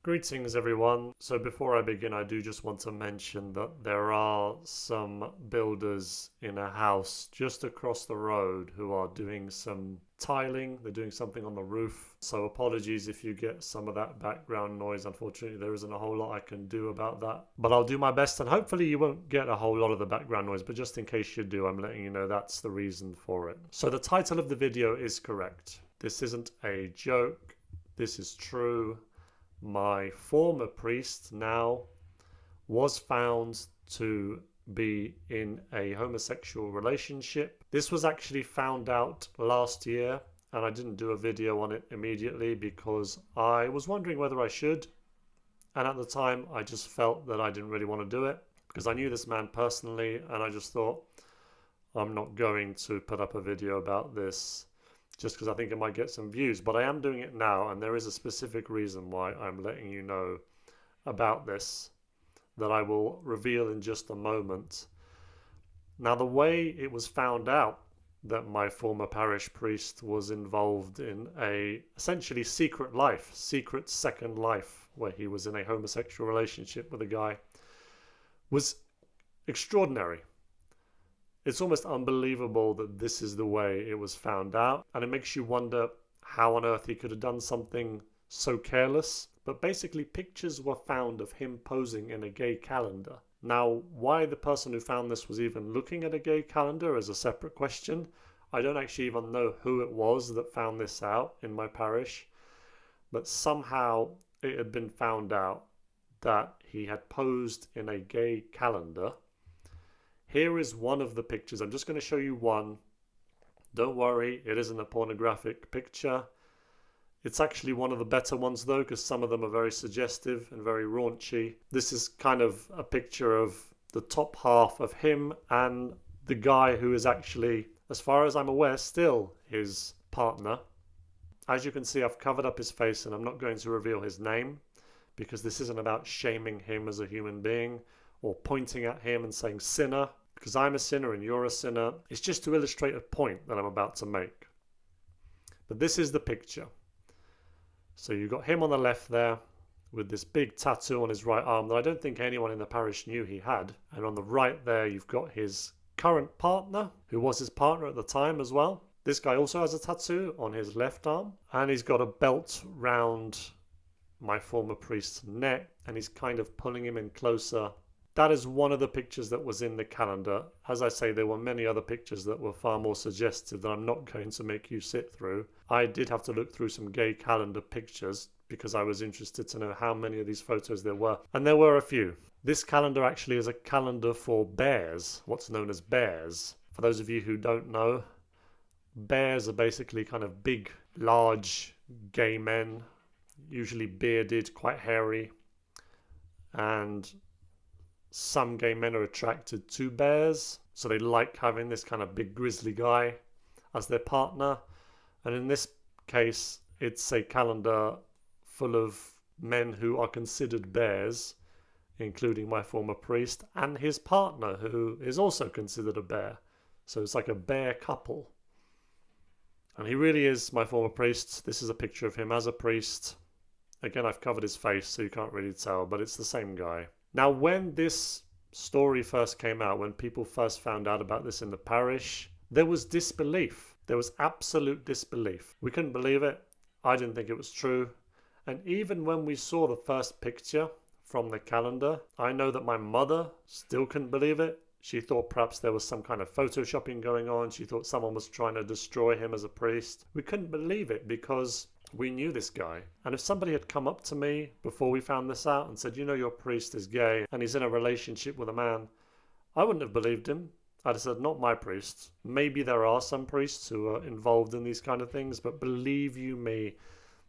Greetings everyone. So before I begin, I do just want to mention that there are some builders in a house just across the road who are doing some tiling. They're doing something on the roof. So apologies if you get some of that background noise. Unfortunately, there isn't a whole lot I can do about that. But I'll do my best, and hopefully you won't get a whole lot of the background noise. But just in case you do, I'm letting you know that's the reason for it. So the title of the video is correct. This isn't a joke. This is true. My former priest now was found to be in a homosexual relationship. This was actually found out last year, and I didn't do a video on it immediately because I was wondering whether I should. And at the time, I just felt that I didn't really want to do it because I knew this man personally, and I just thought, I'm not going to put up a video about this just because I think it might get some views. But I am doing it now, and there is a specific reason why I'm letting you know about this that I will reveal in just a moment. Now, the way it was found out that my former parish priest was involved in a essentially secret life, secret second life, where he was in a homosexual relationship with a guy, was extraordinary. It's almost unbelievable that this is the way it was found out, and it makes you wonder how on earth he could have done something so careless. But basically, pictures were found of him posing in a gay calendar. Now, why the person who found this was even looking at a gay calendar is a separate question. I don't actually even know who it was that found this out in my parish, but somehow it had been found out that he had posed in a gay calendar. Here is one of the pictures. I'm just going to show you one. Don't worry, it isn't a pornographic picture. It's actually one of the better ones though, because some of them are very suggestive and very raunchy. This is kind of a picture of the top half of him and the guy who is actually, as far as I'm aware, still his partner. As you can see, I've covered up his face and I'm not going to reveal his name because this isn't about shaming him as a human being or pointing at him and saying sinner, because I'm a sinner and you're a sinner. It's just to illustrate a point that I'm about to make. But this is the picture. So you've got him on the left there with this big tattoo on his right arm that I don't think anyone in the parish knew he had. And on the right there, you've got his current partner, who was his partner at the time as well. This guy also has a tattoo on his left arm, and he's got a belt round my former priest's neck, and he's kind of pulling him in closer. That is one of the pictures that was in the calendar. As I say, there were many other pictures that were far more suggestive that I'm not going to make you sit through. I did have to look through some gay calendar pictures because I was interested to know how many of these photos there were. And there were a few. This calendar actually is a calendar for bears, what's known as bears. For those of you who don't know, bears are basically kind of big, large, gay men, usually bearded, quite hairy. And some gay men are attracted to bears, so they like having this kind of big grizzly guy as their partner. And in this case, it's a calendar full of men who are considered bears, including my former priest and his partner, who is also considered a bear. So it's like a bear couple. And he really is my former priest. This is a picture of him as a priest. Again, I've covered his face, so you can't really tell, but it's the same guy. Now, when this story first came out, when people first found out about this in the parish, there was disbelief. There was absolute disbelief. We couldn't believe it. I didn't think it was true. And even when we saw the first picture from the calendar, I know that my mother still couldn't believe it. She thought perhaps there was some kind of photoshopping going on. She thought someone was trying to destroy him as a priest. We couldn't believe it because we knew this guy. And if somebody had come up to me before we found this out and said, you know, your priest is gay and he's in a relationship with a man, I wouldn't have believed him. I'd have said, not my priest. Maybe there are some priests who are involved in these kind of things, but believe you me,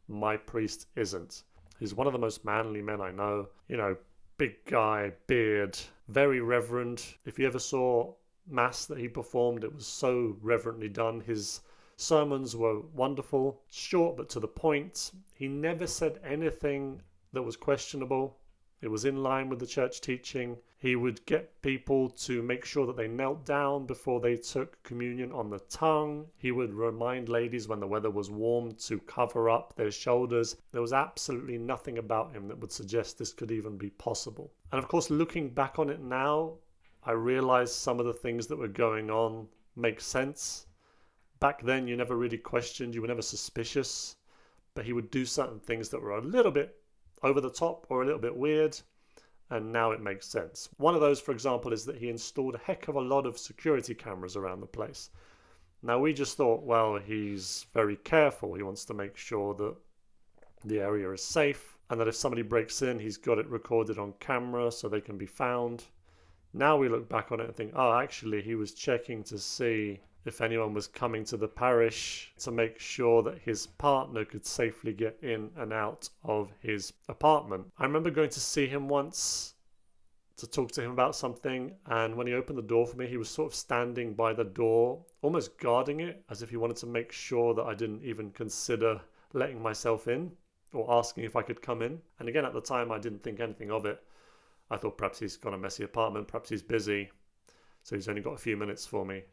my priest isn't. He's one of the most manly men I know. You know, big guy, beard, very reverend. If you ever saw mass that he performed, it was so reverently done. His sermons were wonderful, short but to the point. He never said anything that was questionable. It was in line with the church teaching. He would get people to make sure that they knelt down before they took communion on the tongue. He would remind ladies when the weather was warm to cover up their shoulders. There was absolutely nothing about him that would suggest this could even be possible. And of course, looking back on it now, I realize some of the things that were going on make sense. Back then, you never really questioned, you were never suspicious, but he would do certain things that were a little bit over the top or a little bit weird, and now it makes sense. One of those, for example, is that he installed a heck of a lot of security cameras around the place. Now, we just thought, well, he's very careful. He wants to make sure that the area is safe, and that if somebody breaks in, he's got it recorded on camera so they can be found. Now we look back on it and think, oh, actually, he was checking to see if anyone was coming to the parish to make sure that his partner could safely get in and out of his apartment. I remember going to see him once to talk to him about something, and when he opened the door for me, he was sort of standing by the door, almost guarding it, as if he wanted to make sure that I didn't even consider letting myself in or asking if I could come in. And again, at the time, I didn't think anything of it. I thought perhaps he's got a messy apartment, perhaps he's busy, so he's only got a few minutes for me.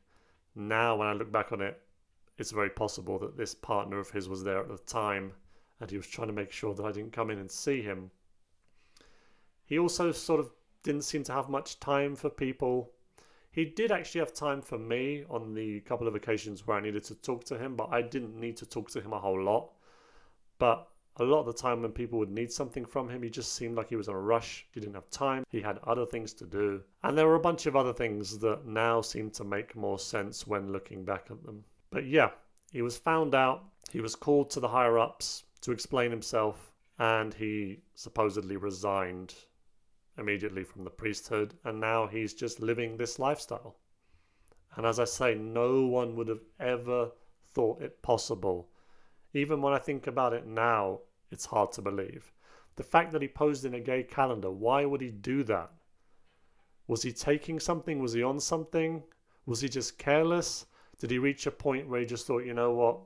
Now, when I look back on it, it's very possible that this partner of his was there at the time and he was trying to make sure that I didn't come in and see him. He also sort of didn't seem to have much time for people. He did actually have time for me on the couple of occasions where I needed to talk to him, but I didn't need to talk to him a whole lot. But a lot of the time when people would need something from him, he just seemed like he was in a rush. He didn't have time. He had other things to do. And there were a bunch of other things that now seem to make more sense when looking back at them. But yeah, he was found out. He was called to the higher-ups to explain himself. And he supposedly resigned immediately from the priesthood. And now he's just living this lifestyle. And as I say, no one would have ever thought it possible. Even when I think about it now, it's hard to believe. The fact that he posed in a gay calendar, why would he do that? Was he taking something? Was he on something? Was he just careless? Did he reach a point where he just thought, you know what?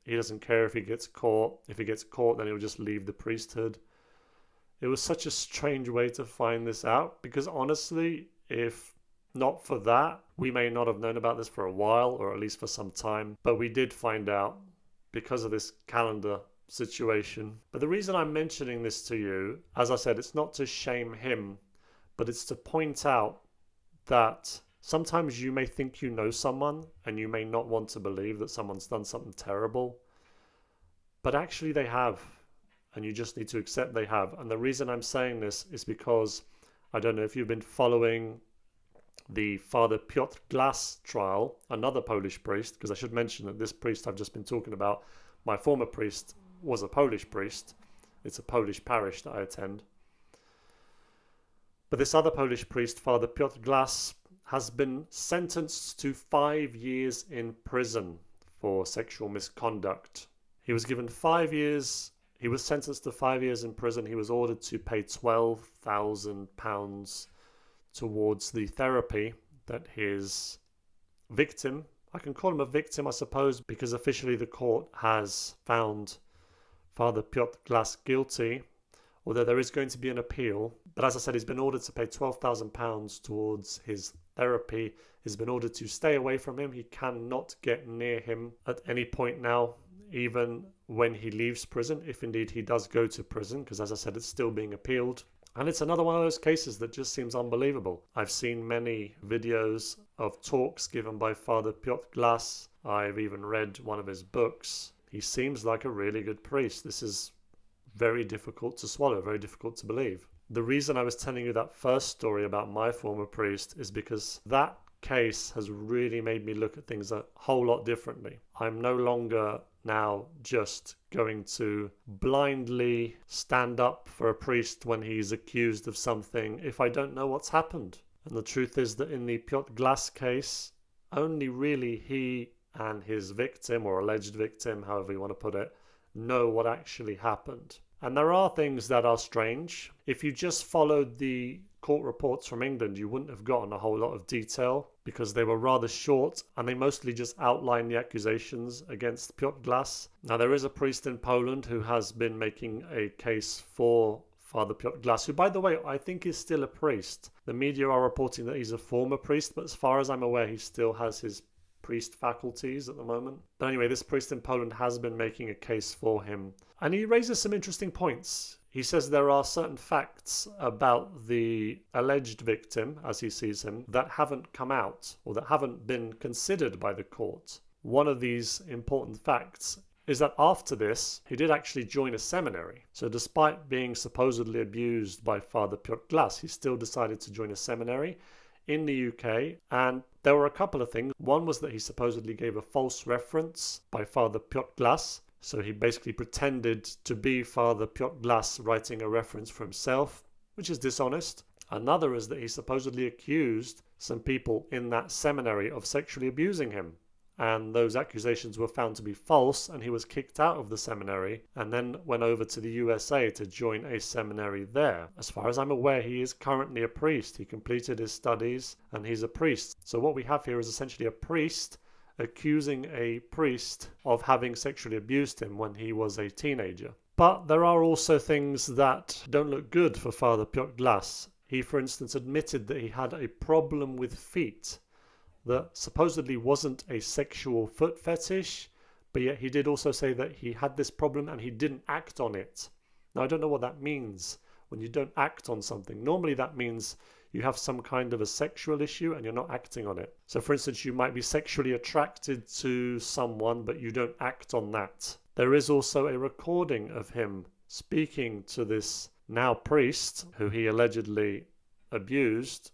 He doesn't care if he gets caught. If he gets caught, then he'll just leave the priesthood. It was such a strange way to find this out, because honestly, if not for that, we may not have known about this for a while, or at least for some time. But we did find out because of this calendar situation. But the reason I'm mentioning this to you, as I said, it's not to shame him, but it's to point out that sometimes you may think you know someone and you may not want to believe that someone's done something terrible, but actually they have, and you just need to accept they have. And the reason I'm saying this is because I don't know if you've been following the Father Piotr Glas trial, another Polish priest, because I should mention that this priest I've just been talking about, my former priest, was a Polish priest. It's a Polish parish that I attend. But this other Polish priest, Father Piotr Glas, has been sentenced to 5 years in prison for sexual misconduct. He was given 5 years. He was sentenced to 5 years in prison. He was ordered to pay £12,000 towards the therapy that his victim, I can call him a victim I suppose, because officially the court has found Father Piotr Glas guilty, although there is going to be an appeal. But as I said, he's been ordered to pay £12,000 towards his therapy. He's been ordered to stay away from him. He cannot get near him at any point now, even when he leaves prison, if indeed he does go to prison, because as I said, it's still being appealed. And it's another one of those cases that just seems unbelievable. I've seen many videos of talks given by Father Piotr Glas. I've even read one of his books. He seems like a really good priest. This is very difficult to swallow, very difficult to believe. The reason I was telling you that first story about my former priest is because that case has really made me look at things a whole lot differently. I'm no longer now just going to blindly stand up for a priest when he's accused of something if I don't know what's happened. And the truth is that in the Piotr Glas case, only really he and his victim, or alleged victim, however you want to put it, know what actually happened. And there are things that are strange. If you just followed the court reports from England, you wouldn't have gotten a whole lot of detail because they were rather short and they mostly just outlined the accusations against Piotr Glas. Now, there is a priest in Poland who has been making a case for Father Piotr Glas, who, by the way, I think is still a priest. The media are reporting that he's a former priest, but as far as I'm aware, he still has his priest faculties at the moment. But anyway, this priest in Poland has been making a case for him. And he raises some interesting points. He says there are certain facts about the alleged victim, as he sees him, that haven't come out or that haven't been considered by the court. One of these important facts is that after this, he did actually join a seminary. So despite being supposedly abused by Father Piotr Glas, he still decided to join a seminary in the UK. And there were a couple of things. One was that he supposedly gave a false reference by Father Piotr Glas. So he basically pretended to be Father Piotr Glas writing a reference for himself, which is dishonest. Another is that he supposedly accused some people in that seminary of sexually abusing him. And those accusations were found to be false, and he was kicked out of the seminary and then went over to the USA to join a seminary there. As far as I'm aware, he is currently a priest. He completed his studies and he's a priest. So what we have here is essentially a priest accusing a priest of having sexually abused him when he was a teenager. But there are also things that don't look good for Father Piotr Glas. He, for instance, admitted that he had a problem with feet that supposedly wasn't a sexual foot fetish, but yet he did also say that he had this problem and he didn't act on it. Now, I don't know what that means when you don't act on something. Normally that means you have some kind of a sexual issue and you're not acting on it. So for instance, you might be sexually attracted to someone, but you don't act on that. There is also a recording of him speaking to this now priest who he allegedly abused,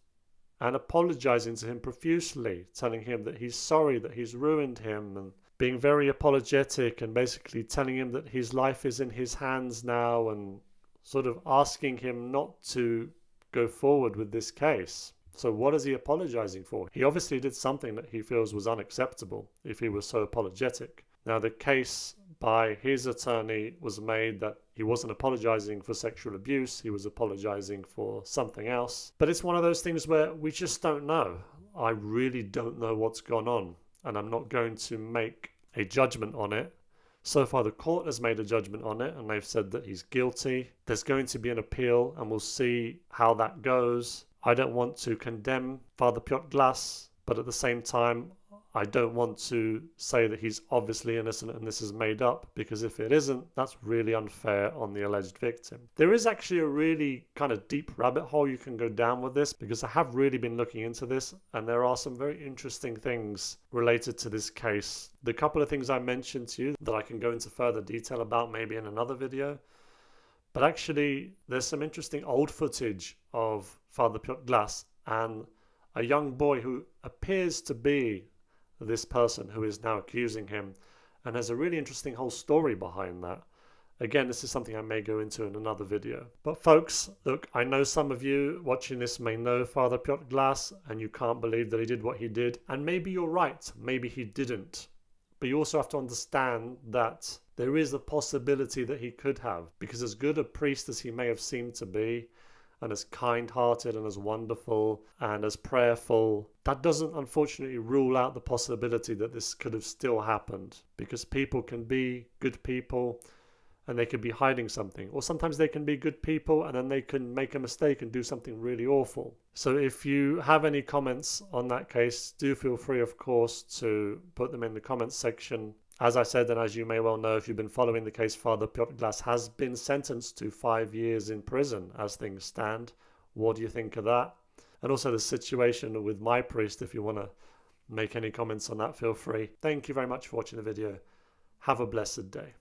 and apologizing to him profusely, telling him that he's sorry that he's ruined him, and being very apologetic and basically telling him that his life is in his hands now, and sort of asking him not to go forward with this case. So what is he apologizing for? He obviously did something that he feels was unacceptable if he was so apologetic. Now, the case by his attorney was made that he wasn't apologizing for sexual abuse, he was apologizing for something else. But it's one of those things where we just don't know. I really don't know what's gone on, and I'm not going to make a judgment on it. So far, the court has made a judgment on it, and they've said that he's guilty. There's going to be an appeal, and we'll see how that goes. I don't want to condemn Father Piotr Glas, but at the same time, I don't want to say that he's obviously innocent and this is made up, because if it isn't, that's really unfair on the alleged victim. There is actually a really kind of deep rabbit hole you can go down with this, because I have really been looking into this and there are some very interesting things related to this case. The couple of things I mentioned to you that I can go into further detail about maybe in another video, but actually there's some interesting old footage of Father Piotr Glas and a young boy who appears to be this person who is now accusing him, and there's a really interesting whole story behind that. Again, this is something I may go into in another video. But folks, look, I know some of you watching this may know Father Piotr Glas and you can't believe that he did what he did, and maybe you're right, maybe he didn't. But you also have to understand that there is a possibility that he could have, because as good a priest as he may have seemed to be, and as kind-hearted and as wonderful and as prayerful, that doesn't unfortunately rule out the possibility that this could have still happened, because people can be good people and they could be hiding something, or sometimes they can be good people and then they can make a mistake and do something really awful. So if you have any comments on that case, do feel free, of course, to put them in the comments section. As I said, and as you may well know, if you've been following the case, Father Piotr Glas has been sentenced to 5 years in prison as things stand. What do you think of that? And also the situation with my priest, if you want to make any comments on that, feel free. Thank you very much for watching the video. Have a blessed day.